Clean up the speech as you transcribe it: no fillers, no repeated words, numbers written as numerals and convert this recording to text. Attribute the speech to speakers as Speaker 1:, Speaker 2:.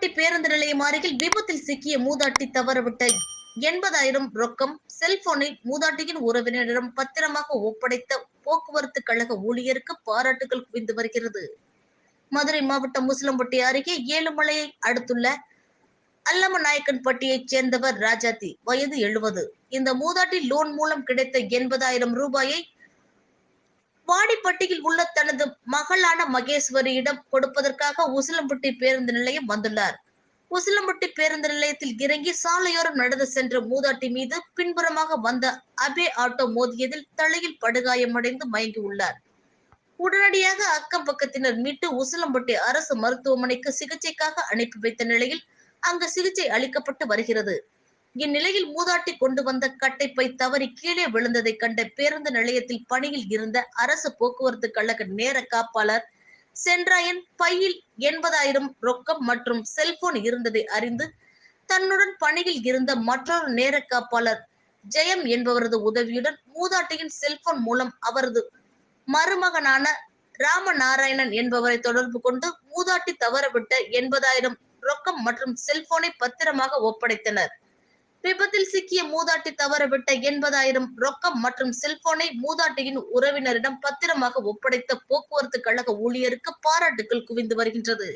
Speaker 1: உசிலம்பட்டி பேருந்து நிலையம் அருகில் விபத்தில் சிக்கிய மூதாட்டி தவறவிட்ட 80,000 ரொக்கம் செல்போனை மூதாட்டியின் உறவினரிடம் பத்திரமாக ஒப்படைத்த போக்குவரத்து கழக ஊழியருக்கு பாராட்டுகள் குவிந்து வருகிறது. மதுரை மாவட்டம் உசிலம்பட்டி அருகே ஏழுமலையை அடுத்துள்ள அல்லமநாயக்கன்பட்டியைச் சேர்ந்தவர் ராஜாத்தி, வயது 70. இந்த மூதாட்டி லோன் மூலம் கிடைத்த 80,000 ரூபாயை வாடிப்பட்டியில் உள்ள தனது மகளான மகேஸ்வரியிடம் கொடுப்பதற்காக உசிலம்பட்டி பேருந்து நிலையம் வந்துள்ளார். உசிலம்பட்டி பேருந்து நிலையத்தில் இறங்கி சாலையோரம் நடந்து சென்ற மூதாட்டி மீது பின்புறமாக வந்த அபே ஆட்டோ மோதியதில் தலையில் படுகாயமடைந்து மயங்கி உள்ளார். உடனடியாக அக்கம் பக்கத்தினர் மீட்டு உசிலம்பட்டி அரசு மருத்துவமனைக்கு சிகிச்சைக்காக அனுப்பி வைத்த நிலையில் அங்கு சிகிச்சை அளிக்கப்பட்டு வருகிறது. இந்நிலையில் மூதாட்டி கொண்டு வந்த கட்டைப்பை தவறி கீழே விழுந்ததை கண்ட பேருந்து நிலையத்தில் பணியில் இருந்த அரசு போக்குவரத்து கழக நேர காப்பாளர் சென்றாயன் பையில் 80,000 ரொக்கம் மற்றும் செல்போன் இருந்ததை அறிந்து தன்னுடன் பணியில் இருந்த மற்றொரு நேர காப்பாளர் ஜெயம் என்பவரது உதவியுடன் மூதாட்டியின் செல்போன் மூலம் அவரது மருமகனான ராமநாராயணன் என்பவரை தொடர்பு கொண்டு மூதாட்டி தவறவிட்ட 80,000 ரொக்கம் மற்றும் செல்போனை பத்திரமாக ஒப்படைத்தனர். விபத்தில் சிக்கிய மூதாட்டி தவறவிட்ட 80,000 ரொக்கம் மற்றும் செல்போனை மூதாட்டியின் உறவினரிடம் பத்திரமாக ஒப்படைத்த போக்குவரத்து கழக ஊழியருக்கு பாராட்டுகள் குவிந்து வருகின்றது.